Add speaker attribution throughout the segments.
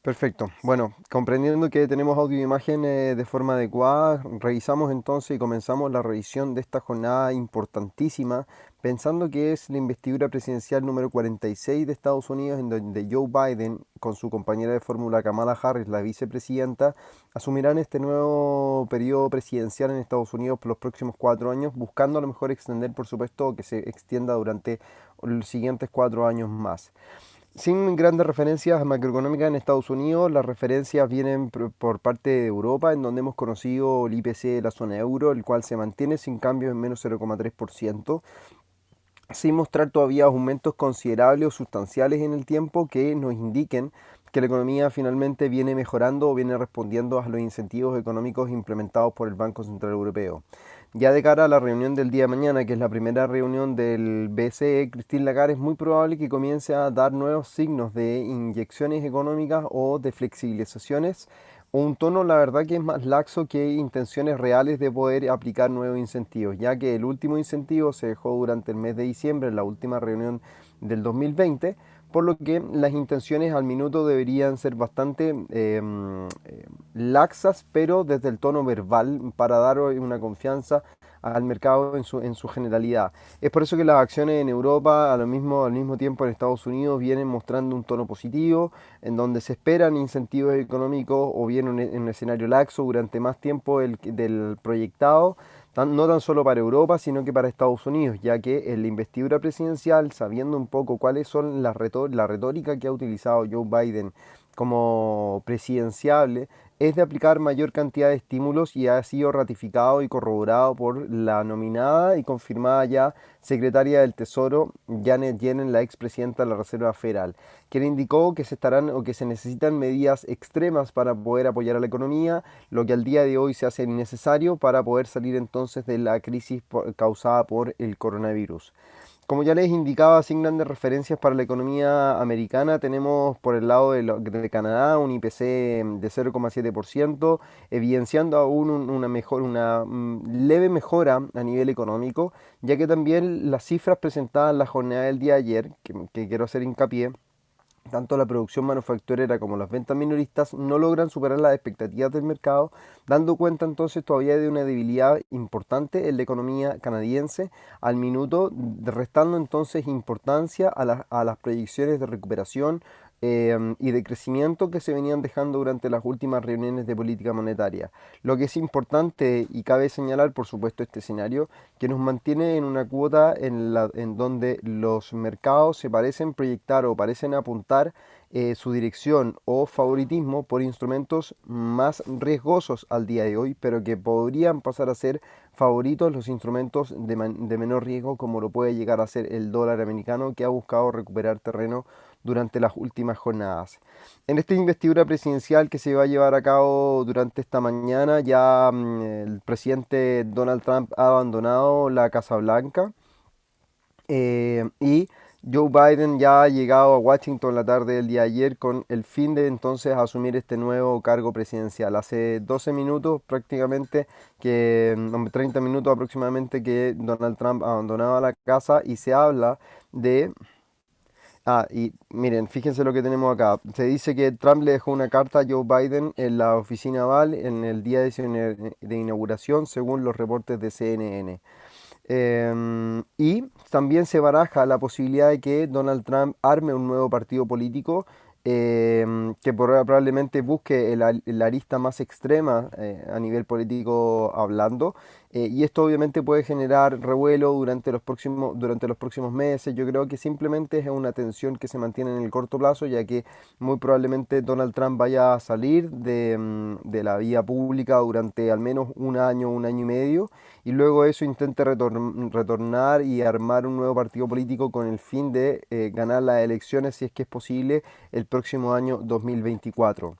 Speaker 1: Perfecto. Bueno, comprendiendo que tenemos audio e imagen de forma adecuada, revisamos entonces y comenzamos la revisión de esta jornada importantísima, pensando que es la investidura presidencial número 46 de Estados Unidos, en donde Joe Biden, con su compañera de fórmula Kamala Harris, la vicepresidenta, asumirán este nuevo periodo presidencial en Estados Unidos por los próximos 4 años, buscando a lo mejor extender, por supuesto, que se extienda durante los siguientes 4 años más. Sin grandes referencias macroeconómicas en Estados Unidos, las referencias vienen por parte de Europa, en donde hemos conocido el IPC de la zona euro, el cual se mantiene sin cambios en menos 0,3%, sin mostrar todavía aumentos considerables o sustanciales en el tiempo que nos indiquen que la economía finalmente viene mejorando o viene respondiendo a los incentivos económicos implementados por el Banco Central Europeo. Ya de cara a la reunión del día de mañana, que es la primera reunión del BCE, Christine Lagarde es muy probable que comience a dar nuevos signos de inyecciones económicas o de flexibilizaciones, un tono la verdad que es más laxo que intenciones reales de poder aplicar nuevos incentivos, ya que el último incentivo se dejó durante el mes de diciembre, en la última reunión del 2020, por lo que las intenciones al minuto deberían ser bastante laxas, pero desde el tono verbal para dar una confianza al mercado en su generalidad. Es por eso que las acciones en Europa, al mismo tiempo en Estados Unidos, vienen mostrando un tono positivo, en donde se esperan incentivos económicos o bien en un escenario laxo durante más tiempo del proyectado, no tan solo para Europa, sino que para Estados Unidos, ya que en la investidura presidencial, sabiendo un poco cuáles son la retórica que ha utilizado Joe Biden como presidenciable, es de aplicar mayor cantidad de estímulos y ha sido ratificado y corroborado por la nominada y confirmada ya secretaria del Tesoro, Janet Yellen, la expresidenta de la Reserva Federal, quien indicó que se estarán o que se necesitan medidas extremas para poder apoyar a la economía, lo que al día de hoy se hace necesario para poder salir entonces de la crisis causada por el coronavirus. Como ya les indicaba, sin grandes referencias para la economía americana, tenemos por el lado de Canadá un IPC de 0,7%, evidenciando aún una leve mejora a nivel económico, ya que también las cifras presentadas en la jornada del día de ayer, que quiero hacer hincapié, tanto la producción manufacturera como las ventas minoristas no logran superar las expectativas del mercado, dando cuenta entonces todavía de una debilidad importante en la economía canadiense al minuto, restando entonces importancia a las proyecciones de recuperación y de crecimiento que se venían dejando durante las últimas reuniones de política monetaria. Lo que es importante y cabe señalar, por supuesto, este escenario, que nos mantiene en una cuota en donde los mercados se parecen proyectar o parecen apuntar su dirección o favoritismo por instrumentos más riesgosos al día de hoy, pero que podrían pasar a ser favoritos los instrumentos de menor riesgo, como lo puede llegar a ser el dólar americano, que ha buscado recuperar terreno durante las últimas jornadas. En esta investidura presidencial que se va a llevar a cabo durante esta mañana, ya el presidente Donald Trump ha abandonado la Casa Blanca y Joe Biden ya ha llegado a Washington la tarde del día de ayer con el fin de entonces asumir este nuevo cargo presidencial. Hace 12 minutos prácticamente, 30 minutos aproximadamente que Donald Trump ha abandonado la casa y se habla de... y miren, fíjense lo que tenemos acá. Se dice que Trump le dejó una carta a Joe Biden en la oficina Oval en el día de inauguración, según los reportes de CNN. Y también se baraja la posibilidad de que Donald Trump arme un nuevo partido político que probablemente busque la arista más extrema a nivel político hablando. Y esto obviamente puede generar revuelo durante los próximos meses. Yo creo que simplemente es una tensión que se mantiene en el corto plazo, ya que muy probablemente Donald Trump vaya a salir de la vía pública durante al menos un año y medio, y luego eso intente retornar y armar un nuevo partido político con el fin de ganar las elecciones, si es que es posible, el próximo año 2024.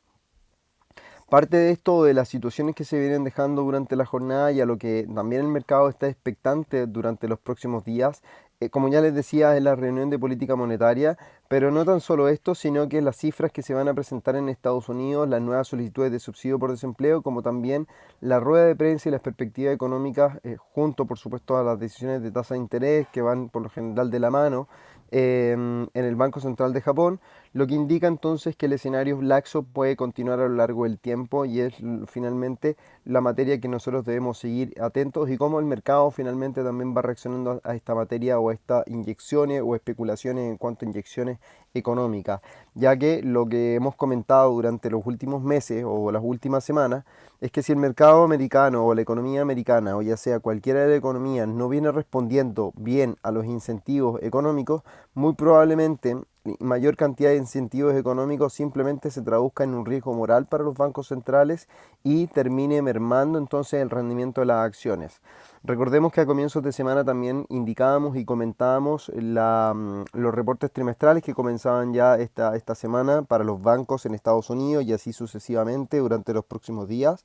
Speaker 1: Parte de esto, de las situaciones que se vienen dejando durante la jornada y a lo que también el mercado está expectante durante los próximos días, como ya les decía, es la reunión de política monetaria, Pero no tan solo esto, sino que las cifras que se van a presentar en Estados Unidos, las nuevas solicitudes de subsidio por desempleo, como también la rueda de prensa y las perspectivas económicas, junto por supuesto a las decisiones de tasa de interés que van por lo general de la mano en el Banco Central de Japón, lo que indica entonces que el escenario laxo puede continuar a lo largo del tiempo y es finalmente la materia que nosotros debemos seguir atentos y cómo el mercado finalmente también va reaccionando a esta materia o a estas inyecciones o especulaciones en cuanto a inyecciones económicas, ya que lo que hemos comentado durante los últimos meses o las últimas semanas es que si el mercado americano o la economía americana o ya sea cualquiera de las economías no viene respondiendo bien a los incentivos económicos, muy probablemente mayor cantidad de incentivos económicos simplemente se traduzca en un riesgo moral para los bancos centrales y termine mermando entonces el rendimiento de las acciones. Recordemos que a comienzos de semana también indicábamos y comentábamos los reportes trimestrales que comenzaban ya esta semana para los bancos en Estados Unidos y así sucesivamente durante los próximos días,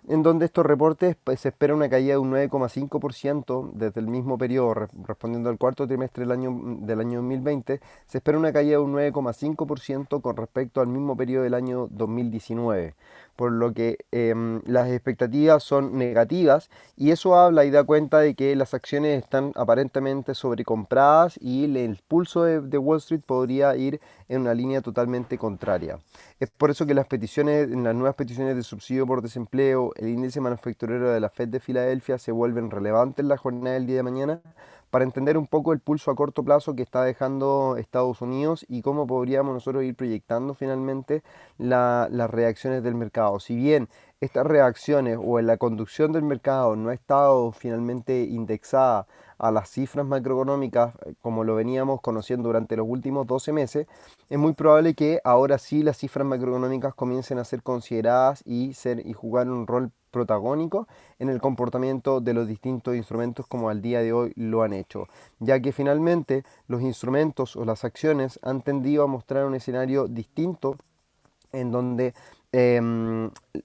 Speaker 1: en donde estos reportes pues, se espera una caída de un 9,5% desde el mismo periodo, respondiendo al cuarto trimestre del año 2020, se espera una caída de un 9,5% con respecto al mismo periodo del año 2019, por lo que las expectativas son negativas y eso habla y da cuenta de que las acciones están aparentemente sobrecompradas y el pulso de Wall Street podría ir en una línea totalmente contraria. Es por eso que las nuevas peticiones de subsidio por desempleo, el índice manufacturero de la Fed de Filadelfia se vuelven relevantes en la jornada del día de mañana para entender un poco el pulso a corto plazo que está dejando Estados Unidos y cómo podríamos nosotros ir proyectando finalmente las reacciones del mercado. Si bien estas reacciones o en la conducción del mercado no ha estado finalmente indexada a las cifras macroeconómicas como lo veníamos conociendo durante los últimos 12 meses, es muy probable que ahora sí las cifras macroeconómicas comiencen a ser consideradas y jugar un rol protagónico en el comportamiento de los distintos instrumentos como al día de hoy lo han hecho, ya que finalmente los instrumentos o las acciones han tendido a mostrar un escenario distinto en donde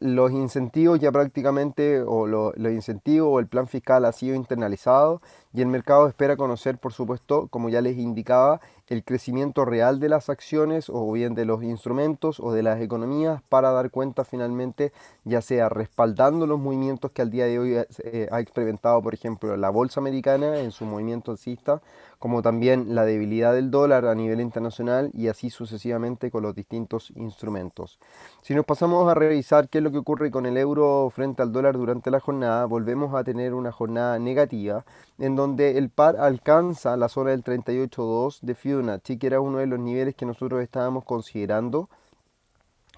Speaker 1: los incentivos ya prácticamente, los incentivos o el plan fiscal ha sido internalizado y el mercado espera conocer, por supuesto, como ya les indicaba, el crecimiento real de las acciones o bien de los instrumentos o de las economías para dar cuenta finalmente, ya sea respaldando los movimientos que al día de hoy ha experimentado, por ejemplo, la bolsa americana en su movimiento alcista, como también la debilidad del dólar a nivel internacional y así sucesivamente con los distintos instrumentos. Si nos pasamos a revisar qué es lo que ocurre con el euro frente al dólar durante la jornada, volvemos a tener una jornada negativa en donde el par alcanza la zona del 38.2 de Fibonacci, que era uno de los niveles que nosotros estábamos considerando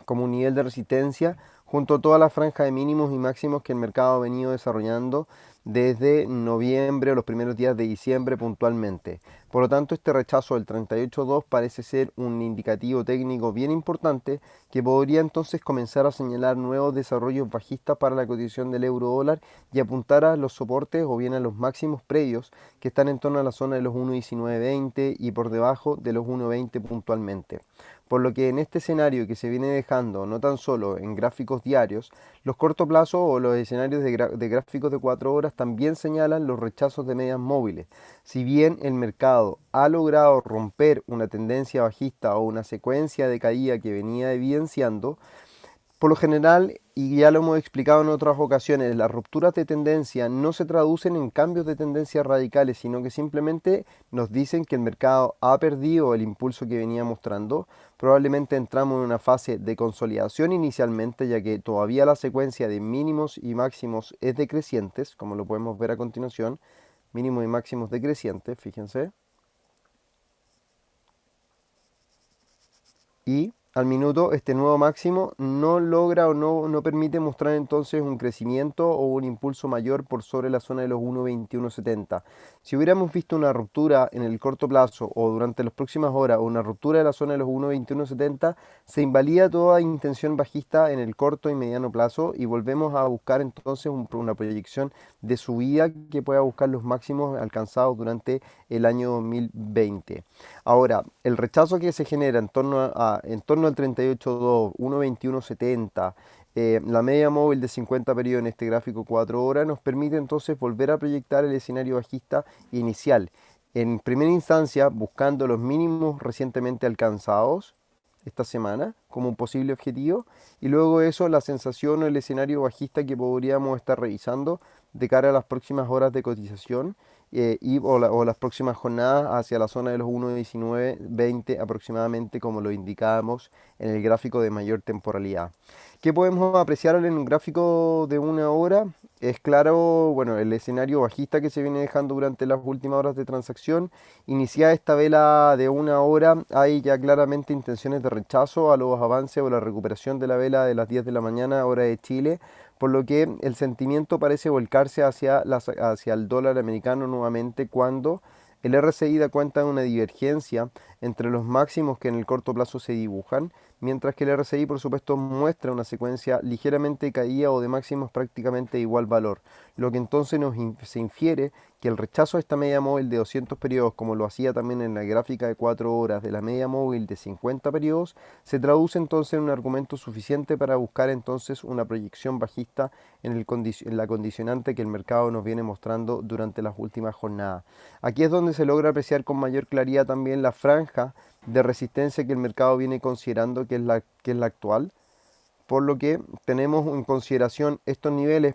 Speaker 1: como un nivel de resistencia junto a toda la franja de mínimos y máximos que el mercado ha venido desarrollando desde noviembre o los primeros días de diciembre puntualmente. Por lo tanto, este rechazo del 38.2 parece ser un indicativo técnico bien importante que podría entonces comenzar a señalar nuevos desarrollos bajistas para la cotización del euro dólar y apuntar a los soportes o bien a los máximos previos que están en torno a la zona de los 1.1920 y por debajo de los 1.20 puntualmente. Por lo que en este escenario que se viene dejando, no tan solo en gráficos diarios, los corto plazos o los escenarios de gráficos de 4 horas también señalan los rechazos de medias móviles. Si bien el mercado ha logrado romper una tendencia bajista o una secuencia de caída que venía evidenciando, por lo general, y ya lo hemos explicado en otras ocasiones, las rupturas de tendencia no se traducen en cambios de tendencia radicales, sino que simplemente nos dicen que el mercado ha perdido el impulso que venía mostrando. Probablemente entramos en una fase de consolidación inicialmente, ya que todavía la secuencia de mínimos y máximos es decrecientes, como lo podemos ver a continuación, mínimos y máximos decrecientes, fíjense. Y al minuto este nuevo máximo no logra o no permite mostrar entonces un crecimiento o un impulso mayor por sobre la zona de los 1.2170. Si hubiéramos visto una ruptura en el corto plazo o durante las próximas horas o una ruptura de la zona de los 1.2170, se invalida toda intención bajista en el corto y mediano plazo y volvemos a buscar entonces una proyección de subida que pueda buscar los máximos alcanzados durante el año 2020. Ahora, el rechazo que se genera en torno al 38.2, 1.2170, la media móvil de 50 periodos en este gráfico 4 horas nos permite entonces volver a proyectar el escenario bajista inicial. en primera instancia buscando los mínimos recientemente alcanzados esta semana como un posible objetivo y luego eso la sensación o el escenario bajista que podríamos estar revisando de cara a las próximas horas de cotización o las próximas jornadas hacia la zona de los 1.1920 aproximadamente como lo indicábamos en el gráfico de mayor temporalidad. ¿Qué podemos apreciar en un gráfico de una hora? Es claro, bueno, el escenario bajista que se viene dejando durante las últimas horas de transacción. Iniciada esta vela de una hora, hay ya claramente intenciones de rechazo a los avances o la recuperación de la vela de las 10 de la mañana, hora de Chile, por lo que el sentimiento parece volcarse hacia el dólar americano nuevamente cuando el RSI da cuenta de una divergencia entre los máximos que en el corto plazo se dibujan, mientras que el RSI por supuesto muestra una secuencia ligeramente caída o de máximos prácticamente de igual valor, lo que entonces se infiere que el rechazo a esta media móvil de 200 periodos, como lo hacía también en la gráfica de 4 horas de la media móvil de 50 periodos, se traduce entonces en un argumento suficiente para buscar entonces una proyección bajista en la condicionante que el mercado nos viene mostrando durante las últimas jornadas. Aquí es donde se logra apreciar con mayor claridad también la franja de resistencia que el mercado viene considerando que es la actual, por lo que tenemos en consideración estos niveles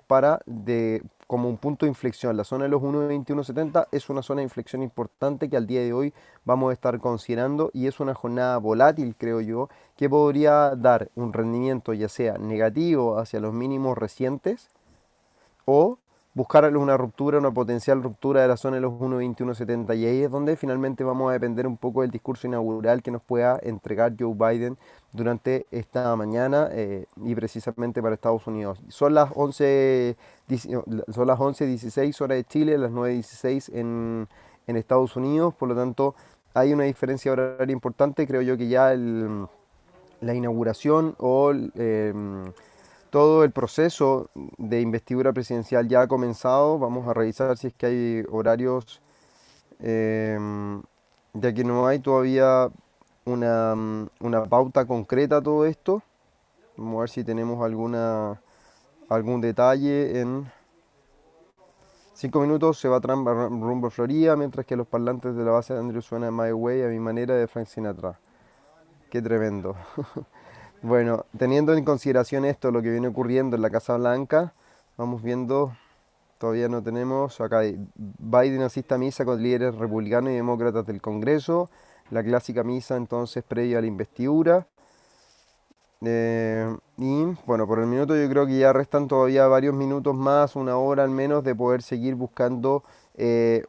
Speaker 1: como un punto de inflexión. La zona de los 1.2170 es una zona de inflexión importante que al día de hoy vamos a estar considerando y es una jornada volátil, creo yo, que podría dar un rendimiento ya sea negativo hacia los mínimos recientes o buscar una ruptura, una potencial ruptura de la zona de los 1.2170 y ahí es donde finalmente vamos a depender un poco del discurso inaugural que nos pueda entregar Joe Biden durante esta mañana y precisamente para Estados Unidos. Son las 11:16 horas de Chile, las 9:16 en Estados Unidos, por lo tanto hay una diferencia horaria importante, creo yo que ya la inauguración todo el proceso de investidura presidencial ya ha comenzado. Vamos a revisar si es que hay horarios, ya que no hay todavía una pauta concreta a todo esto. Vamos a ver si tenemos algún detalle. En 5 minutos se va Trump rumbo a Florida, mientras que los parlantes de la base de Andrew suenan My Way a mi manera de Frank Sinatra. Qué tremendo. Bueno, teniendo en consideración esto, lo que viene ocurriendo en la Casa Blanca, vamos viendo, todavía no tenemos, acá Biden asiste a misa con líderes republicanos y demócratas del Congreso, la clásica misa entonces previa a la investidura. Y bueno, por el minuto yo creo que ya restan todavía varios minutos más, una hora al menos, de poder seguir buscando el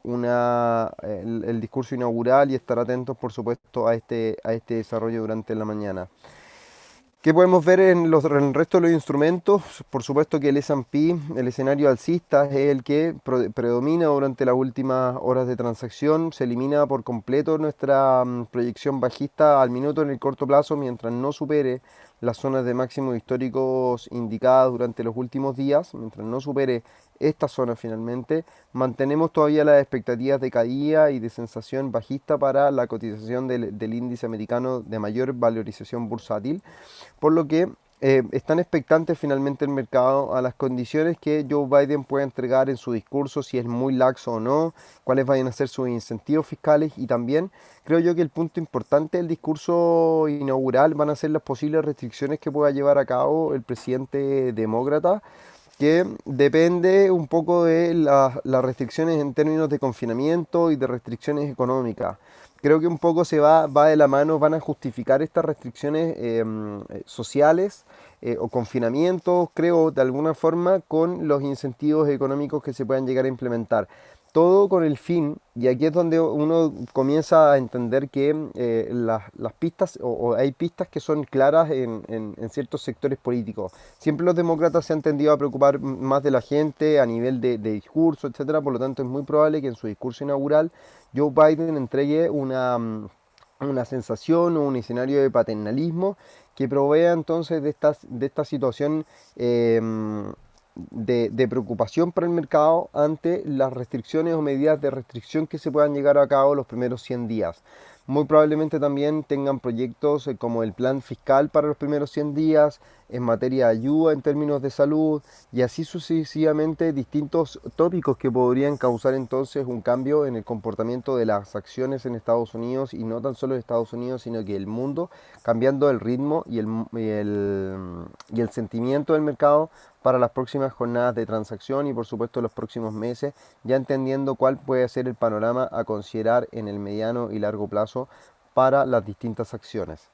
Speaker 1: discurso inaugural y estar atentos, por supuesto, a este desarrollo durante la mañana. ¿Qué podemos ver en el resto de los instrumentos? Por supuesto que el S&P, el escenario alcista, es el que predomina durante las últimas horas de transacción. Se elimina por completo nuestra proyección bajista al minuto en el corto plazo mientras no supere las zonas de máximos históricos indicadas durante los últimos días, mientras no supere esta zona finalmente, mantenemos todavía las expectativas de caída y de sensación bajista para la cotización del índice americano de mayor valorización bursátil, por lo que están expectantes finalmente el mercado a las condiciones que Joe Biden pueda entregar en su discurso, si es muy laxo o no, cuáles vayan a ser sus incentivos fiscales y también creo yo que el punto importante del discurso inaugural van a ser las posibles restricciones que pueda llevar a cabo el presidente demócrata, que depende un poco de las restricciones en términos de confinamiento y de restricciones económicas. Creo que un poco va de la mano, van a justificar estas restricciones sociales o confinamientos, creo, de alguna forma, con los incentivos económicos que se puedan llegar a implementar. Todo con el fin, y aquí es donde uno comienza a entender que las pistas, o hay pistas que son claras en ciertos sectores políticos. Siempre los demócratas se han tendido a preocupar más de la gente a nivel de discurso, etcétera. Por lo tanto, es muy probable que en su discurso inaugural Joe Biden entregue una sensación o un escenario de paternalismo que provea entonces de esta situación de preocupación para el mercado ante las restricciones o medidas de restricción que se puedan llegar a cabo los primeros 100 días. Muy probablemente también tengan proyectos como el plan fiscal para los primeros 100 días, en materia de ayuda en términos de salud y así sucesivamente distintos tópicos que podrían causar entonces un cambio en el comportamiento de las acciones en Estados Unidos y no tan solo en Estados Unidos, sino que el mundo, cambiando el ritmo y el sentimiento del mercado para las próximas jornadas de transacción y por supuesto los próximos meses, ya entendiendo cuál puede ser el panorama a considerar en el mediano y largo plazo para las distintas acciones.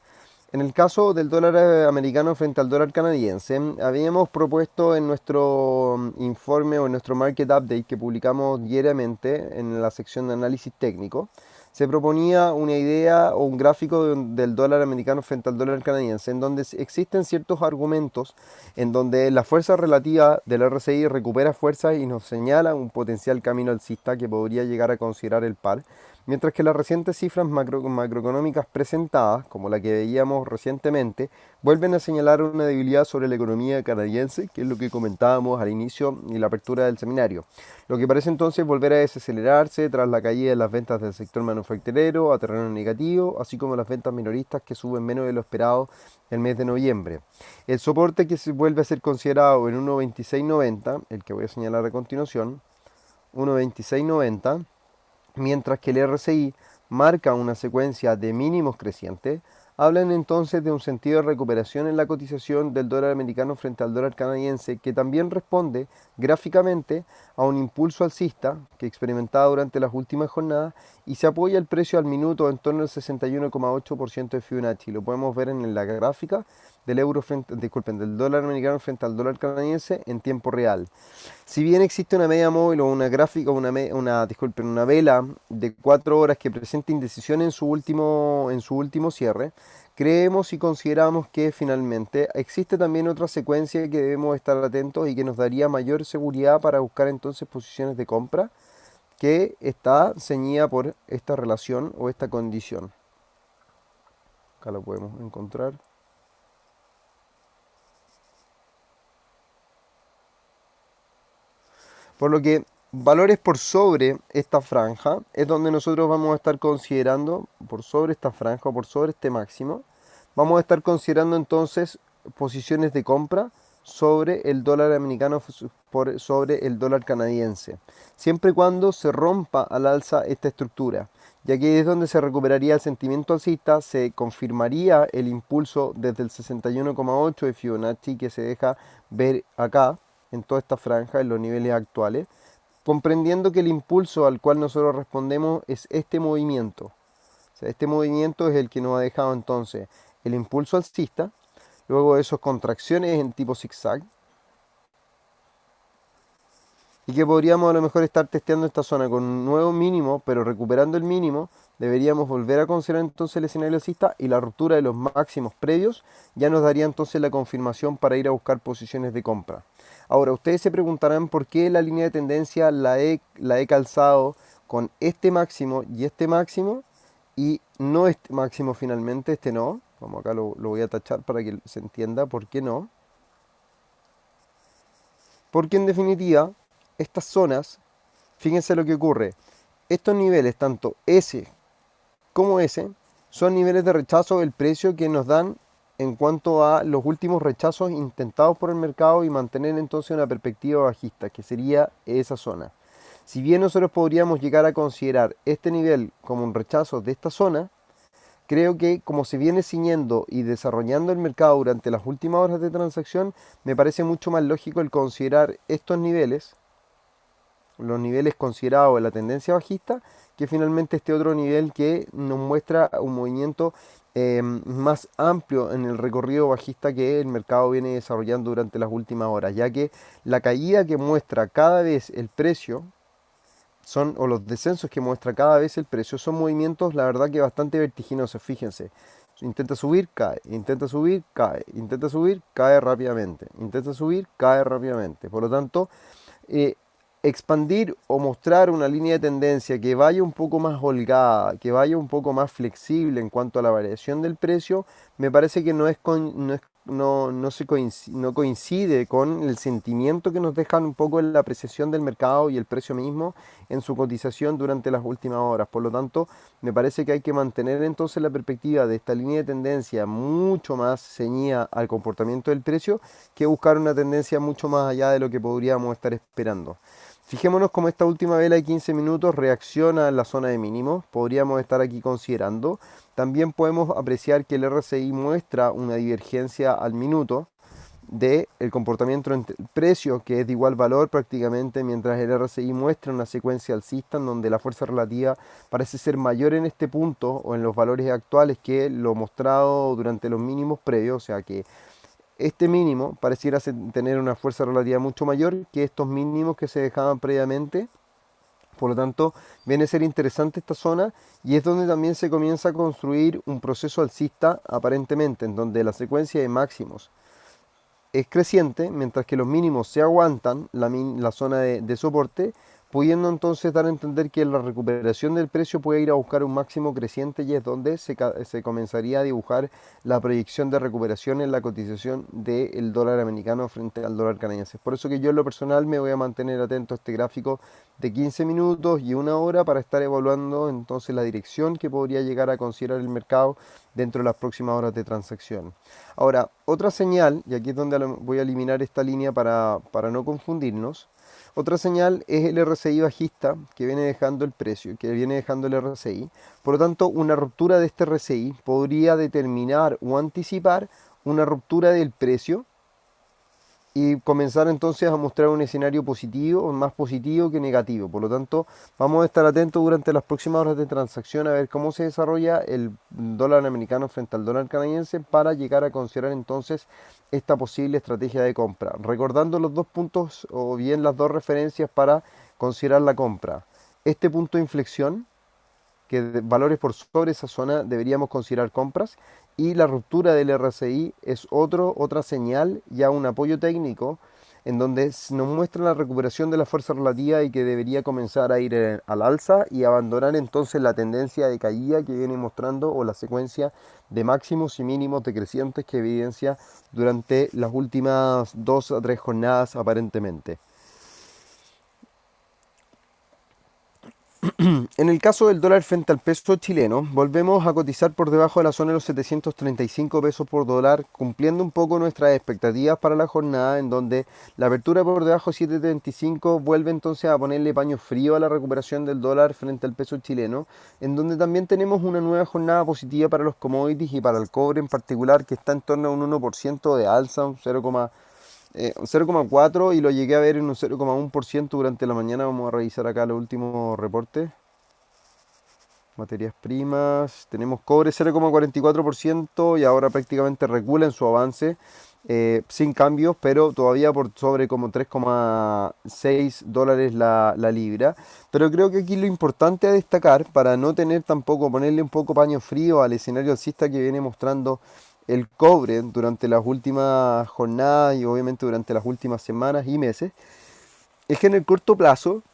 Speaker 1: En el caso del dólar americano frente al dólar canadiense, habíamos propuesto en nuestro informe o en nuestro market update que publicamos diariamente en la sección de análisis técnico, se proponía una idea o un gráfico del dólar americano frente al dólar canadiense, en donde existen ciertos argumentos, en donde la fuerza relativa del RSI recupera fuerza y nos señala un potencial camino alcista que podría llegar a considerar el par, mientras que las recientes cifras macroeconómicas presentadas, como la que veíamos recientemente, vuelven a señalar una debilidad sobre la economía canadiense, que es lo que comentábamos al inicio y la apertura del seminario. Lo que parece entonces volver a desacelerarse tras la caída de las ventas del sector manufacturero a terreno negativo, así como las ventas minoristas que suben menos de lo esperado el mes de noviembre. El soporte que se vuelve a ser considerado en 1.2690, el que voy a señalar a continuación, 1.2690, mientras que el RSI marca una secuencia de mínimos crecientes, hablan entonces de un sentido de recuperación en la cotización del dólar americano frente al dólar canadiense, que también responde gráficamente a un impulso alcista que experimentaba durante las últimas jornadas y se apoya el precio al minuto en torno al 61,8% de Fibonacci. Lo podemos ver en la gráfica del dólar americano frente al dólar canadiense en tiempo real. Si bien existe una media móvil o una gráfica, una vela de 4 horas que presenta indecisión en su último cierre, creemos y consideramos que finalmente existe también otra secuencia que debemos estar atentos y que nos daría mayor seguridad para buscar entonces posiciones de compra que está ceñida por esta relación o esta condición. Acá lo podemos encontrar. Por lo que valores por sobre esta franja es donde nosotros vamos a estar considerando, por sobre esta franja o por sobre este máximo, vamos a estar considerando entonces posiciones de compra sobre el dólar americano por sobre el dólar canadiense, siempre y cuando se rompa al alza esta estructura, ya que es donde se recuperaría el sentimiento alcista, se confirmaría el impulso desde el 61,8 de Fibonacci que se deja ver acá en toda esta franja, en los niveles actuales, comprendiendo que el impulso al cual nosotros respondemos es este movimiento. O sea, este movimiento es el que nos ha dejado entonces el impulso alcista, luego de esas contracciones en tipo zigzag, y que podríamos a lo mejor estar testeando esta zona con un nuevo mínimo, pero recuperando el mínimo, deberíamos volver a considerar entonces el escenario alcista y la ruptura de los máximos previos ya nos daría entonces la confirmación para ir a buscar posiciones de compra. Ahora, ustedes se preguntarán por qué la línea de tendencia la he calzado con este máximo y no este máximo finalmente, este no. Como acá lo voy a tachar para que se entienda por qué no. Porque en definitiva, estas zonas, fíjense lo que ocurre. Estos niveles, tanto S como S, son niveles de rechazo del precio que nos dan en cuanto a los últimos rechazos intentados por el mercado y mantener entonces una perspectiva bajista, que sería esa zona. Si bien nosotros podríamos llegar a considerar este nivel como un rechazo de esta zona, creo que como se viene ciñendo y desarrollando el mercado durante las últimas horas de transacción, me parece mucho más lógico el considerar estos niveles, los niveles considerados en la tendencia bajista, que finalmente este otro nivel que nos muestra un movimiento más amplio en el recorrido bajista que el mercado viene desarrollando durante las últimas horas, ya que la caída que muestra cada vez el precio o los descensos que muestra cada vez el precio son movimientos, la verdad que bastante vertiginosos, fíjense. Intenta subir, cae, intenta subir, cae, intenta subir, cae rápidamente, intenta subir, cae rápidamente. Por lo tanto, eh, expandir o mostrar una línea de tendencia que vaya un poco más holgada, que vaya un poco más flexible en cuanto a la variación del precio, me parece que no es no coincide con el sentimiento que nos dejan un poco en la apreciación del mercado y el precio mismo en su cotización durante las últimas horas. Por lo tanto, me parece que hay que mantener entonces la perspectiva de esta línea de tendencia mucho más ceñida al comportamiento del precio que buscar una tendencia mucho más allá de lo que podríamos estar esperando. Fijémonos cómo esta última vela de 15 minutos reacciona en la zona de mínimos. Podríamos estar aquí considerando. También podemos apreciar que el RSI muestra una divergencia al minuto del comportamiento entre el precio, que es de igual valor prácticamente, mientras el RSI muestra una secuencia alcista en donde la fuerza relativa parece ser mayor en este punto o en los valores actuales que lo mostrado durante los mínimos previos, o sea que este mínimo pareciera tener una fuerza relativa mucho mayor que estos mínimos que se dejaban previamente. Por lo tanto, viene a ser interesante esta zona y es donde también se comienza a construir un proceso alcista aparentemente, en donde la secuencia de máximos es creciente, mientras que los mínimos se aguantan la zona de soporte, pudiendo entonces dar a entender que la recuperación del precio puede ir a buscar un máximo creciente y es donde se comenzaría a dibujar la proyección de recuperación en la cotización del dólar americano frente al dólar canadiense. Por eso que yo en lo personal me voy a mantener atento a este gráfico de 15 minutos y una hora para estar evaluando entonces la dirección que podría llegar a considerar el mercado dentro de las próximas horas de transacción. Ahora, otra señal, y aquí es donde voy a eliminar esta línea para no confundirnos. Otra señal es el RSI bajista que viene dejando el precio, que viene dejando el RSI. Por lo tanto, una ruptura de este RSI podría determinar o anticipar una ruptura del precio y comenzar entonces a mostrar un escenario positivo, más positivo que negativo. Por lo tanto, vamos a estar atentos durante las próximas horas de transacción a ver cómo se desarrolla el dólar americano frente al dólar canadiense para llegar a considerar entonces esta posible estrategia de compra. Recordando los dos puntos o bien las dos referencias para considerar la compra. Este punto de inflexión, que valores por sobre esa zona deberíamos considerar compras, y la ruptura del RSI es otra señal, ya un apoyo técnico en donde nos muestra la recuperación de la fuerza relativa y que debería comenzar a ir al alza y abandonar entonces la tendencia de caída que viene mostrando o la secuencia de máximos y mínimos decrecientes que evidencia durante las últimas 2 a 3 jornadas aparentemente. En el caso del dólar frente al peso chileno, volvemos a cotizar por debajo de la zona de los 735 pesos por dólar, cumpliendo un poco nuestras expectativas para la jornada, en donde la apertura por debajo de 735 vuelve entonces a ponerle paño frío a la recuperación del dólar frente al peso chileno, en donde también tenemos una nueva jornada positiva para los commodities y para el cobre en particular, que está en torno a un 1% de alza, un 0,4 y lo llegué a ver en un 0,1% durante la mañana. Vamos a revisar acá los últimos reportes. Materias primas, tenemos cobre 0,44% y ahora prácticamente recula en su avance, sin cambios, pero todavía por sobre como 3,6 dólares la libra. Pero creo que aquí lo importante a destacar, para no tener tampoco, ponerle un poco paño frío al escenario alcista que viene mostrando el cobre durante las últimas jornadas y obviamente durante las últimas semanas y meses, es que en el corto plazo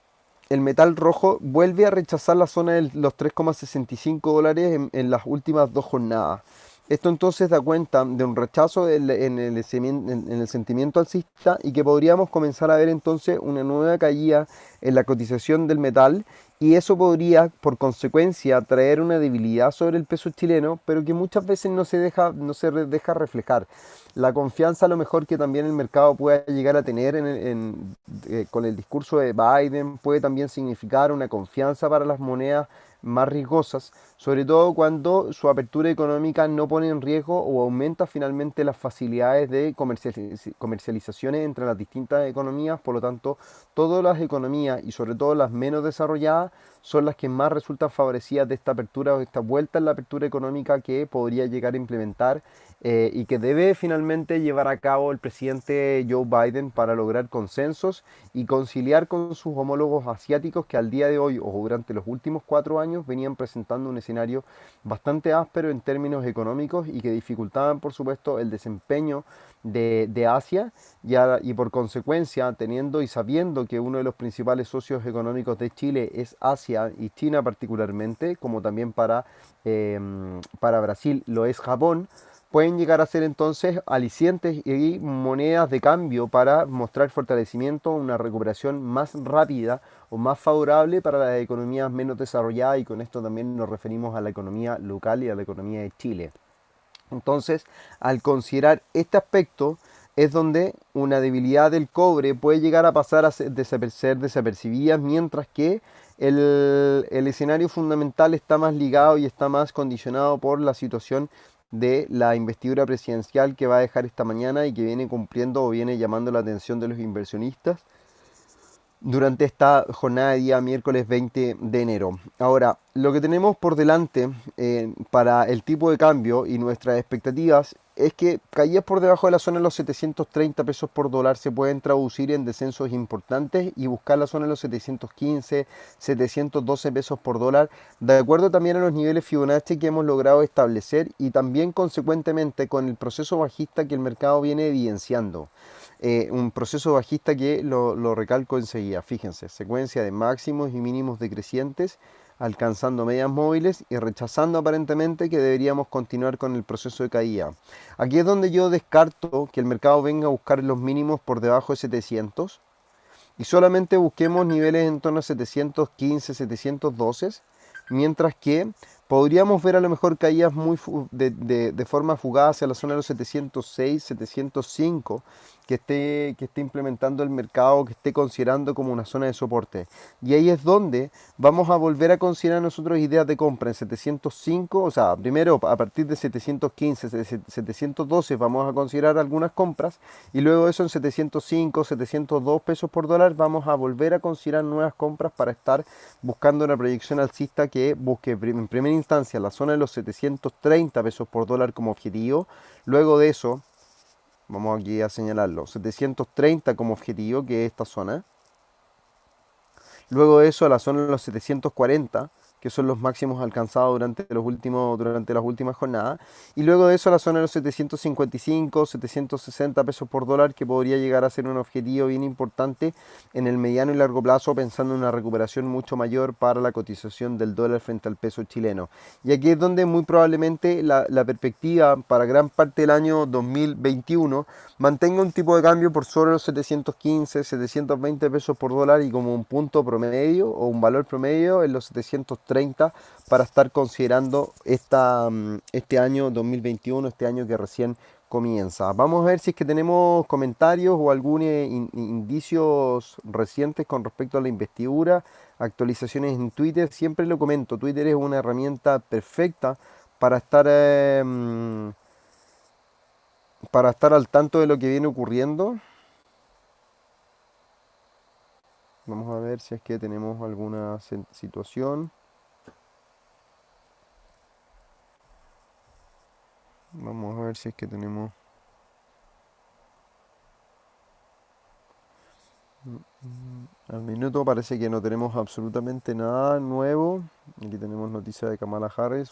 Speaker 1: el metal rojo vuelve a rechazar la zona de los 3,65 dólares en las últimas 2 jornadas. Esto entonces da cuenta de un rechazo en el sentimiento alcista y que podríamos comenzar a ver entonces una nueva caída en la cotización del metal, y eso podría por consecuencia traer una debilidad sobre el peso chileno, pero que muchas veces no se deja reflejar. La confianza a lo mejor que también el mercado pueda llegar a tener con el discurso de Biden puede también significar una confianza para las monedas más riesgosas, sobre todo cuando su apertura económica no pone en riesgo o aumenta finalmente las facilidades de comercializaciones entre las distintas economías. Por lo tanto, todas las economías y sobre todo las menos desarrolladas son las que más resultan favorecidas de esta apertura o de esta vuelta en la apertura económica que podría llegar a implementar y que debe finalmente llevar a cabo el presidente Joe Biden para lograr consensos y conciliar con sus homólogos asiáticos que al día de hoy o durante los últimos 4 años venían presentando un escenario bastante áspero en términos económicos y que dificultaban por supuesto el desempeño de Asia y por consecuencia teniendo y sabiendo que uno de los principales socios económicos de Chile es Asia y China particularmente, como también para Brasil lo es Japón. pueden llegar a ser entonces alicientes y monedas de cambio para mostrar fortalecimiento, una recuperación más rápida o más favorable para las economías menos desarrolladas, y con esto también nos referimos a la economía local y a la economía de Chile. Entonces, al considerar este aspecto, es donde una debilidad del cobre puede llegar a pasar a ser desapercibida, mientras que el escenario fundamental está más ligado y está más condicionado por la situación de la investidura presidencial que va a dejar esta mañana y que viene cumpliendo o viene llamando la atención de los inversionistas durante esta jornada de día miércoles 20 de enero. Ahora, lo que tenemos por delante para el tipo de cambio y nuestras expectativas es que caídas por debajo de la zona de los 730 pesos por dólar se pueden traducir en descensos importantes y buscar la zona de los 715, 712 pesos por dólar, de acuerdo también a los niveles Fibonacci que hemos logrado establecer y también consecuentemente con el proceso bajista que el mercado viene evidenciando. Un proceso bajista que lo recalco enseguida. Fíjense, secuencia de máximos y mínimos decrecientes, alcanzando medias móviles y rechazando aparentemente que deberíamos continuar con el proceso de caída. Aquí es donde yo descarto que el mercado venga a buscar los mínimos por debajo de 700 y solamente busquemos niveles en torno a 715, 712, mientras que podríamos ver a lo mejor caídas de forma fugaz hacia la zona de los 706, 705, que esté implementando el mercado, que esté considerando como una zona de soporte. Y ahí es donde vamos a volver a considerar nosotros ideas de compra en 705, o sea, primero a partir de 715, 712 vamos a considerar algunas compras, y luego eso en 705, 702 pesos por dólar vamos a volver a considerar nuevas compras para estar buscando una proyección alcista que busque en primera instancia la zona de los 730 pesos por dólar como objetivo. Luego de eso, vamos aquí a señalarlo, 730 como objetivo, que es esta zona. Luego de eso a la zona de los 740, que son los máximos alcanzados durante las últimas jornadas. Y luego de eso a la zona de los 755, 760 pesos por dólar, que podría llegar a ser un objetivo bien importante en el mediano y largo plazo, pensando en una recuperación mucho mayor para la cotización del dólar frente al peso chileno. Y aquí es donde muy probablemente la perspectiva para gran parte del año 2021 mantenga un tipo de cambio por sobre los 715, 720 pesos por dólar y como un punto promedio o un valor promedio en los 730 para estar considerando este año 2021, este año que recién comienza. Vamos a ver si es que tenemos comentarios o algún indicios recientes con respecto a la investidura, actualizaciones en Twitter. Siempre lo comento, Twitter es una herramienta perfecta para estar al tanto de lo que viene ocurriendo. Vamos a ver si es que tenemos alguna situación. Vamos a ver si es que tenemos... Al minuto parece que no tenemos absolutamente nada nuevo. Aquí tenemos noticias de Kamala Harris.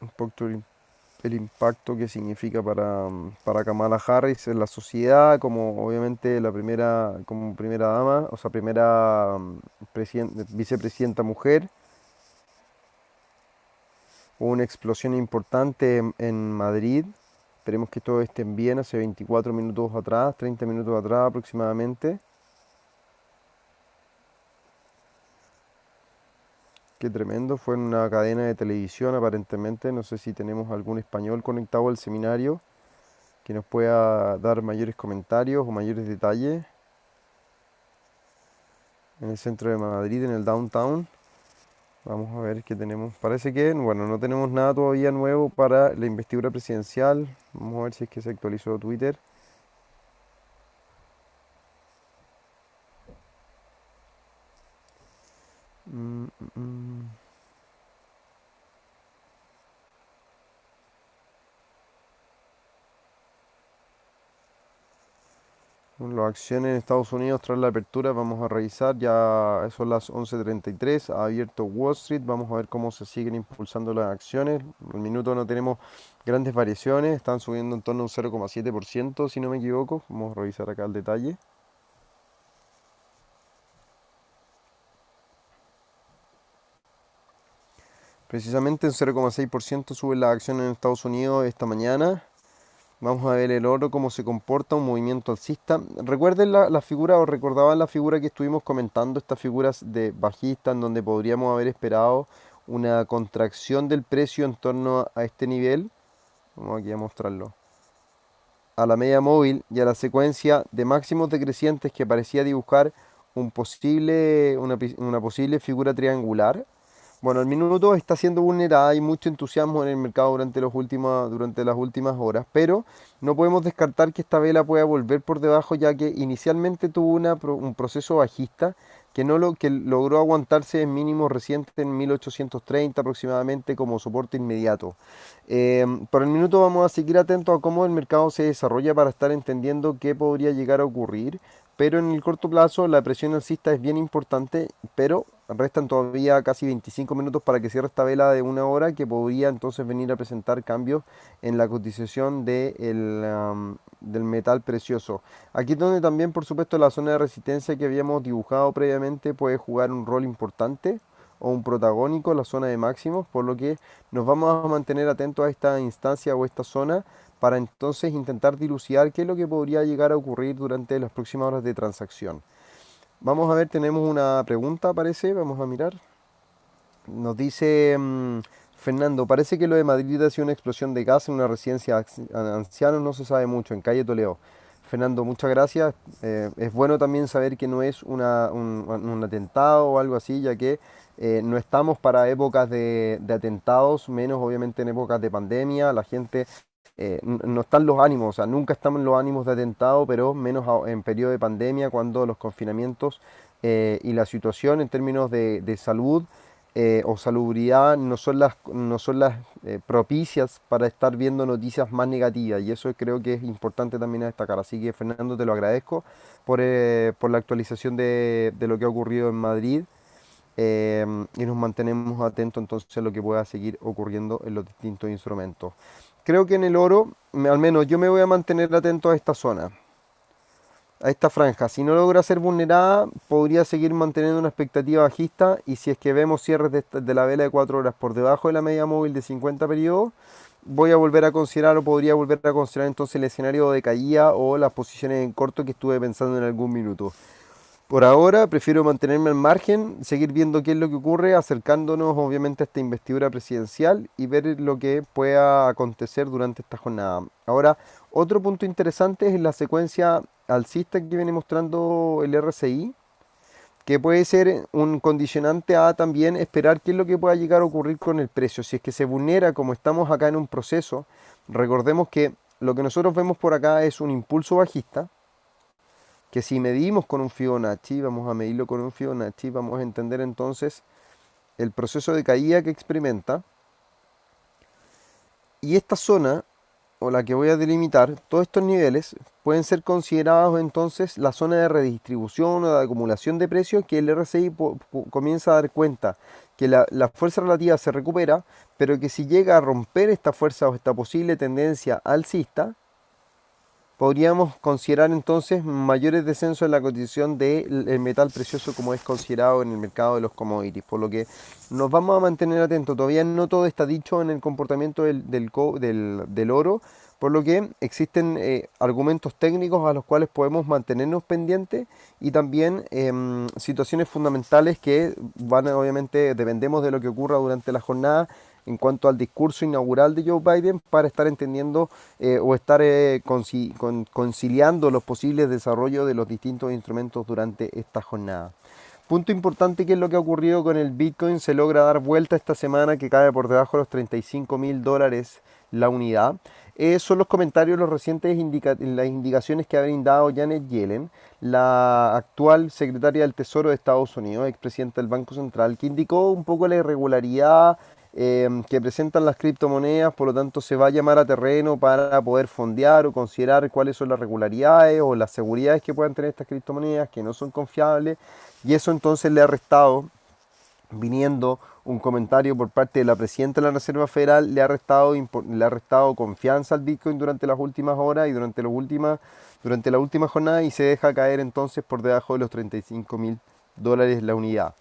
Speaker 1: Un poco el impacto que significa para Kamala Harris en la sociedad, como obviamente como primera dama, o sea, primera vicepresidenta mujer. Hubo una explosión importante en Madrid. Esperemos que todo esté bien. Hace 24 minutos atrás, 30 minutos atrás aproximadamente. Qué tremendo. Fue en una cadena de televisión aparentemente. No sé si tenemos algún español conectado al seminario que nos pueda dar mayores comentarios o mayores detalles. En el centro de Madrid, en el downtown. Vamos a ver qué tenemos. Parece que, bueno, no tenemos nada todavía nuevo para la investidura presidencial. Vamos a ver si es que se actualizó Twitter. Mm, mm, mm. Bueno, las acciones en Estados Unidos tras la apertura, vamos a revisar, ya son las 11:33, ha abierto Wall Street, vamos a ver cómo se siguen impulsando las acciones. Al minuto no tenemos grandes variaciones, están subiendo en torno a un 0,7% si no me equivoco. Vamos a revisar acá el detalle. Precisamente en 0,6% suben las acciones en Estados Unidos esta mañana. Vamos a ver el oro cómo se comporta, un movimiento alcista. Recuerden la figura, o recordaban la figura que estuvimos comentando, estas figuras de bajista en donde podríamos haber esperado una contracción del precio en torno a este nivel. Vamos aquí a mostrarlo. A la media móvil y a la secuencia de máximos decrecientes que parecía dibujar una posible figura triangular. Bueno, el minuto está siendo vulnerada, hay mucho entusiasmo en el mercado durante las últimas horas, pero no podemos descartar que esta vela pueda volver por debajo, ya que inicialmente tuvo un proceso bajista que logró aguantarse en mínimos recientes en 1830 aproximadamente como soporte inmediato. Por el minuto vamos a seguir atentos a cómo el mercado se desarrolla para estar entendiendo qué podría llegar a ocurrir, pero en el corto plazo la presión alcista es bien importante, pero restan todavía casi 25 minutos para que cierre esta vela de una hora que podría entonces venir a presentar cambios en la cotización del metal precioso. Aquí es donde también, por supuesto, la zona de resistencia que habíamos dibujado previamente puede jugar un rol importante o un protagónico, la zona de máximos, por lo que nos vamos a mantener atentos a esta instancia o esta zona para entonces intentar dilucidar qué es lo que podría llegar a ocurrir durante las próximas horas de transacción. Vamos a ver, tenemos una pregunta, parece, vamos a mirar. Nos dice Fernando, parece que lo de Madrid ha sido una explosión de gas en una residencia de ancianos, no se sabe mucho, en calle Toledo. Fernando, muchas gracias. Es bueno también saber que no es un atentado o algo así, ya que no estamos para épocas de atentados, menos obviamente en épocas de pandemia. La gente no están los ánimos, o sea, nunca estamos en los ánimos de atentado, pero menos en periodo de pandemia, cuando los confinamientos y la situación en términos de salud o salubridad no son las propicias para estar viendo noticias más negativas, y eso creo que es importante también a destacar. Así que Fernando, te lo agradezco por la actualización de lo que ha ocurrido en Madrid. Y nos mantenemos atentos entonces a lo que pueda seguir ocurriendo en los distintos instrumentos. Creo que en el oro, al menos yo me voy a mantener atento a esta zona, a esta franja. Si no logra ser vulnerada, podría seguir manteniendo una expectativa bajista, y si es que vemos cierres de la vela de 4 horas por debajo de la media móvil de 50 periodos, voy a volver a considerar, o podría volver a considerar entonces el escenario de caída o las posiciones en corto que estuve pensando en algún minuto. Por ahora prefiero mantenerme al margen, seguir viendo qué es lo que ocurre, acercándonos obviamente a esta investidura presidencial y ver lo que pueda acontecer durante esta jornada. Ahora, otro punto interesante es la secuencia alcista que viene mostrando el RSI, que puede ser un condicionante a también esperar qué es lo que pueda llegar a ocurrir con el precio. Si es que se vulnera, como estamos acá en un proceso, recordemos que lo que nosotros vemos por acá es un impulso bajista, que si medimos con un Fibonacci, vamos a medirlo con un Fibonacci, vamos a entender entonces el proceso de caída que experimenta. Y esta zona, o la que voy a delimitar, todos estos niveles pueden ser considerados entonces la zona de redistribución o de acumulación de precios, que el RSI comienza a dar cuenta que la fuerza relativa se recupera, pero que si llega a romper esta fuerza o esta posible tendencia alcista, podríamos considerar entonces mayores descensos en la cotización del metal precioso, como es considerado en el mercado de los commodities, por lo que nos vamos a mantener atentos. Todavía no todo está dicho en el comportamiento del oro, por lo que existen argumentos técnicos a los cuales podemos mantenernos pendientes, y también situaciones fundamentales que obviamente dependemos de lo que ocurra durante la jornada en cuanto al discurso inaugural de Joe Biden, para estar entendiendo o estar conciliando los posibles desarrollos de los distintos instrumentos durante esta jornada. Punto importante, que es lo que ha ocurrido con el Bitcoin. Se logra dar vuelta esta semana, que cae por debajo de los $35.000 la unidad. Son los comentarios, los recientes las indicaciones que ha brindado Janet Yellen, la actual secretaria del Tesoro de Estados Unidos, expresidenta del Banco Central, que indicó un poco la irregularidad que presentan las criptomonedas. Por lo tanto se va a llamar a terreno para poder fondear o considerar cuáles son las regularidades o las seguridades que puedan tener estas criptomonedas, que no son confiables, y eso entonces le ha restado, viniendo un comentario por parte de la presidenta de la Reserva Federal, le ha restado confianza al Bitcoin durante las últimas horas y durante la última jornada, y se deja caer entonces por debajo de los $35.000 la unidad.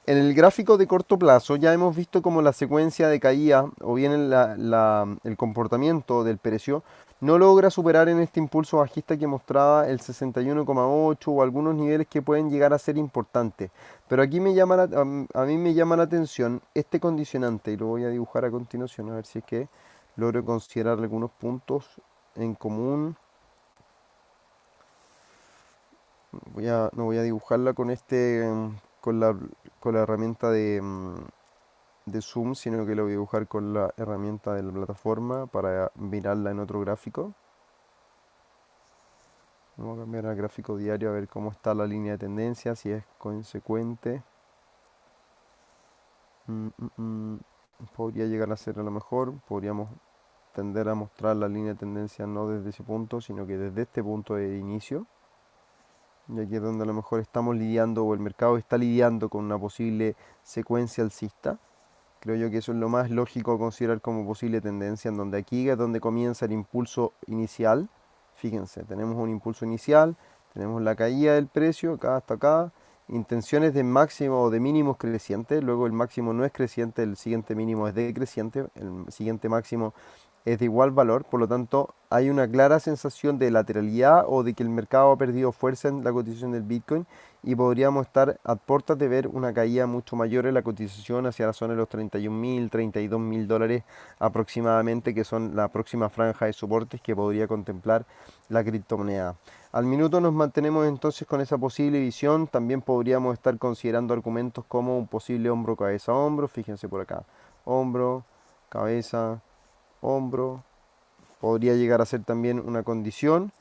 Speaker 1: En el gráfico de corto plazo ya hemos visto como la secuencia de caída o bien el comportamiento del precio no logra superar en este impulso bajista que mostraba el 61,8 o algunos niveles que pueden llegar a ser importantes. Pero aquí a mí me llama la atención este condicionante y lo voy a dibujar a continuación a ver si es que logro considerar algunos puntos en común. No voy a dibujarla con con con la herramienta de Zoom, sino que lo voy a dibujar con la herramienta de la plataforma para mirarla en otro gráfico. Vamos a cambiar al gráfico diario a ver cómo está la línea de tendencia, si es consecuente. Mm, mm, mm. Podría llegar a ser a lo mejor, podríamos tender a mostrar la línea de tendencia no desde ese punto, sino que desde este punto de inicio. Y aquí es donde a lo mejor estamos lidiando o el mercado está lidiando con una posible secuencia alcista. Creo yo que eso es lo más lógico a considerar como posible tendencia, en donde aquí es donde comienza el impulso inicial. Fíjense, tenemos un impulso inicial, tenemos la caída del precio, acá hasta acá, intenciones de máximo o de mínimos crecientes, luego el máximo no es creciente, el siguiente mínimo es decreciente, el siguiente máximo es de igual valor, por lo tanto hay una clara sensación de lateralidad o de que el mercado ha perdido fuerza en la cotización del Bitcoin y podríamos estar a puertas de ver una caída mucho mayor en la cotización hacia la zona de los 31.000, 32.000 dólares aproximadamente, que son la próxima franja de soportes que podría contemplar la criptomoneda. Al minuto nos mantenemos entonces con esa posible visión, también podríamos estar considerando argumentos como un posible hombro, cabeza, hombro, fíjense por acá, hombro, cabeza, hombro, podría llegar a ser también una condición.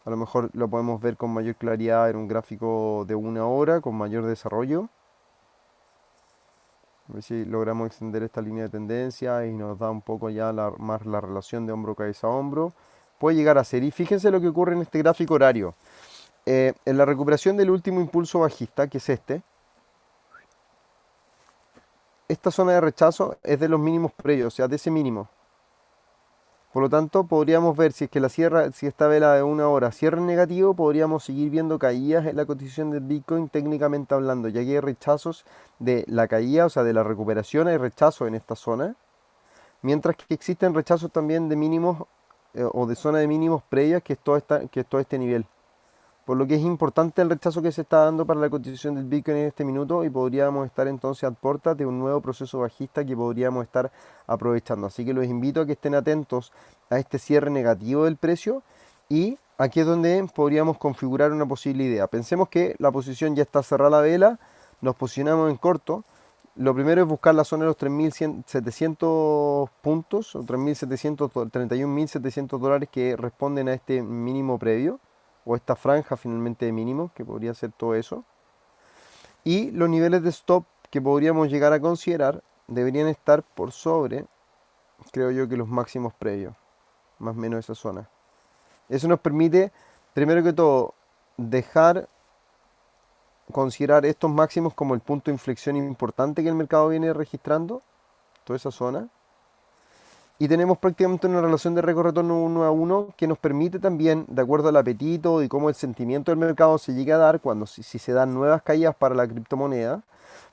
Speaker 1: A lo mejor lo podemos ver con mayor claridad en un gráfico de una hora, con mayor desarrollo. A ver si logramos extender esta línea de tendencia y nos da un poco ya más la relación de hombro, cabeza, hombro. Puede llegar a ser. Y fíjense lo que ocurre en este gráfico horario. En la recuperación del último impulso bajista, que es esta zona de rechazo es de los mínimos previos, o sea, de ese mínimo. Por lo tanto, podríamos ver si es que si esta vela de una hora cierra en negativo, podríamos seguir viendo caídas en la cotización del Bitcoin técnicamente hablando, ya que hay rechazos de la caída, o sea, de la recuperación, hay rechazos en esta zona, mientras que existen rechazos también de mínimos o de zona de mínimos previas, que es todo este nivel. Por lo que es importante el rechazo que se está dando para la cotización del Bitcoin en este minuto y podríamos estar entonces a puertas de un nuevo proceso bajista que podríamos estar aprovechando. Así que los invito a que estén atentos a este cierre negativo del precio y aquí es donde podríamos configurar una posible idea. Pensemos que la posición ya está cerrada la vela, nos posicionamos en corto. Lo primero es buscar la zona de los 3.700 puntos o 31.700 dólares que responden a este mínimo previo o esta franja finalmente de mínimo, que podría ser todo eso. Y los niveles de stop que podríamos llegar a considerar deberían estar por sobre, creo yo, que los máximos previos, más o menos esa zona. Eso nos permite, primero que todo, dejar considerar estos máximos como el punto de inflexión importante que el mercado viene registrando, toda esa zona. Y tenemos prácticamente una relación de récord-retorno 1 a 1 que nos permite también, de acuerdo al apetito y cómo el sentimiento del mercado se llegue a dar, si se dan nuevas caídas para la criptomoneda,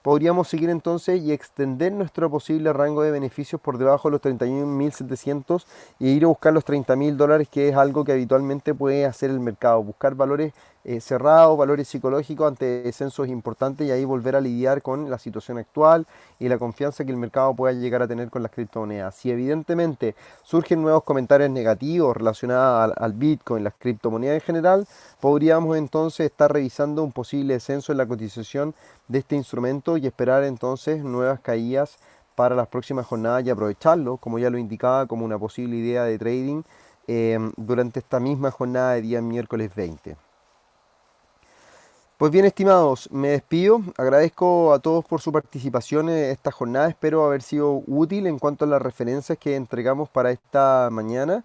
Speaker 1: podríamos seguir entonces y extender nuestro posible rango de beneficios por debajo de los 31.700 y ir a buscar los 30.000 dólares, que es algo que habitualmente puede hacer el mercado. Buscar valores cerrados, valores psicológicos ante descensos importantes y ahí volver a lidiar con la situación actual y la confianza que el mercado pueda llegar a tener con las criptomonedas. Si evidentemente surgen nuevos comentarios negativos relacionados al Bitcoin, las criptomonedas en general, podríamos entonces estar revisando un posible descenso en la cotización de este instrumento y esperar entonces nuevas caídas para las próximas jornadas y aprovecharlo, como ya lo indicaba, como una posible idea de trading durante esta misma jornada de día miércoles 20. Pues bien, estimados, me despido. Agradezco a todos por su participación en esta jornada. Espero haber sido útil en cuanto a las referencias que entregamos para esta mañana.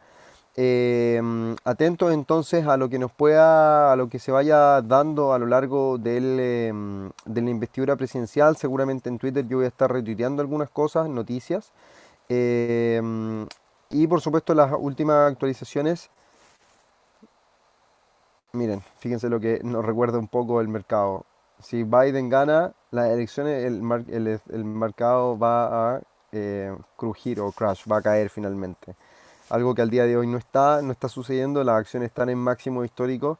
Speaker 1: Atentos entonces a lo que a lo que se vaya dando a lo largo de la investidura presidencial. Seguramente en Twitter yo voy a estar retuiteando algunas cosas, noticias. Em, y por supuesto las últimas actualizaciones. Miren, fíjense lo que nos recuerda un poco el mercado. si Biden gana las elecciones, el mercado va a crujir o crash, va a caer finalmente. Algo que al día de hoy no está sucediendo, las acciones están en máximo histórico,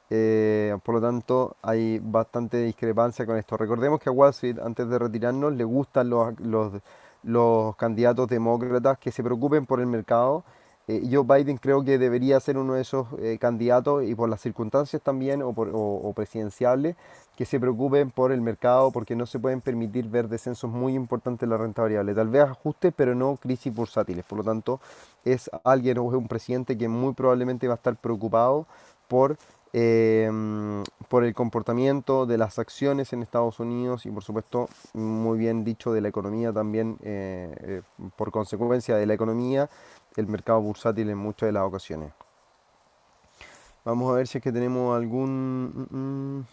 Speaker 1: por lo tanto hay bastante discrepancia con esto. Recordemos que a Wall Street, antes de retirarnos, le gustan los candidatos demócratas que se preocupen por el mercado. Joe Biden creo que debería ser uno de esos candidatos y por las circunstancias también o presidenciables que se preocupen por el mercado porque no se pueden permitir ver descensos muy importantes en la renta variable. Tal vez ajustes, pero no crisis bursátiles. Por lo tanto, es alguien o es un presidente que muy probablemente va a estar preocupado por, eh, por el comportamiento de las acciones en Estados Unidos y por supuesto, muy bien dicho, de la economía también, por consecuencia de la economía, el mercado bursátil en muchas de las ocasiones. Vamos a ver si es que tenemos algún...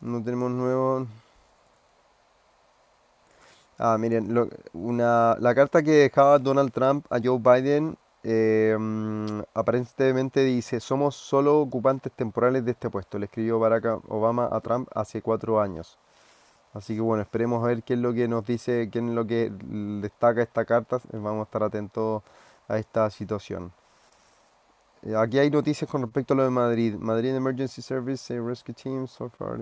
Speaker 1: no tenemos nuevos... Miren, la carta que dejaba Donald Trump a Joe Biden aparentemente dice, somos solo ocupantes temporales de este puesto. Le escribió Barack Obama a Trump hace 4 años. Así que bueno, esperemos a ver qué es lo que nos dice, qué es lo que destaca esta carta. Vamos a estar atentos a esta situación. Aquí hay noticias con respecto a lo de Madrid. Madrid Emergency Service, Rescue Team, so far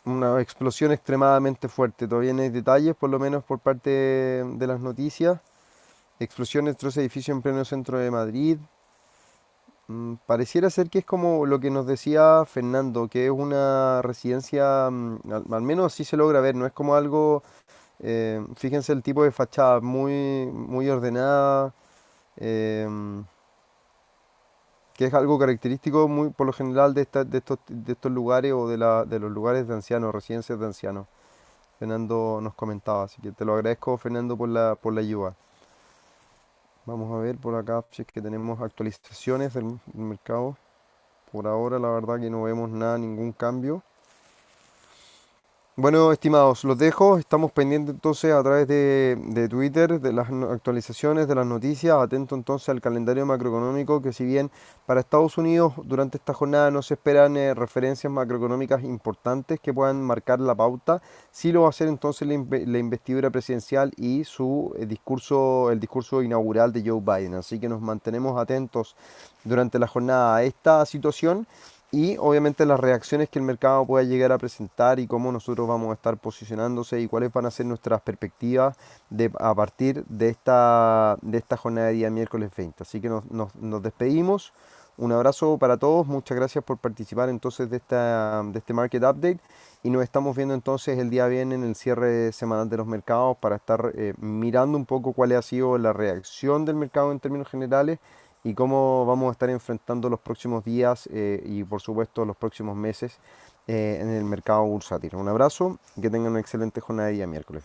Speaker 1: una explosión extremadamente fuerte. Todavía no hay detalles, por lo menos por parte de las noticias. Explosión en tres edificios en pleno centro de Madrid. Pareciera ser que es como lo que nos decía Fernando, que es una residencia, al menos así se logra ver, no es como algo, fíjense el tipo de fachada, muy ordenada, em, que es algo característico muy por lo general de estos lugares o de los lugares de ancianos, residencias de ancianos. Fernando nos comentaba, así que te lo agradezco, Fernando, por la ayuda. Vamos a ver por acá si es que tenemos actualizaciones del mercado. Por ahora, la verdad que no vemos nada, ningún cambio. Bueno, estimados, los dejo. Estamos pendientes entonces a través de Twitter de las actualizaciones, de las noticias. Atento entonces al calendario macroeconómico, que si bien para Estados Unidos durante esta jornada no se esperan referencias macroeconómicas importantes que puedan marcar la pauta, sí lo va a hacer entonces la investidura presidencial y su discurso, el discurso inaugural de Joe Biden. Así que nos mantenemos atentos durante la jornada a esta situación y obviamente las reacciones que el mercado pueda llegar a presentar y cómo nosotros vamos a estar posicionándose y cuáles van a ser nuestras perspectivas a partir de esta jornada de día miércoles 20. Así que nos despedimos. Un abrazo para todos. Muchas gracias por participar entonces de este Market Update. Y nos estamos viendo entonces el día viernes en el cierre semanal de los mercados para estar mirando un poco cuál ha sido la reacción del mercado en términos generales y cómo vamos a estar enfrentando los próximos días y por supuesto los próximos meses en el mercado bursátil. Un abrazo y que tengan una excelente jornada de día miércoles.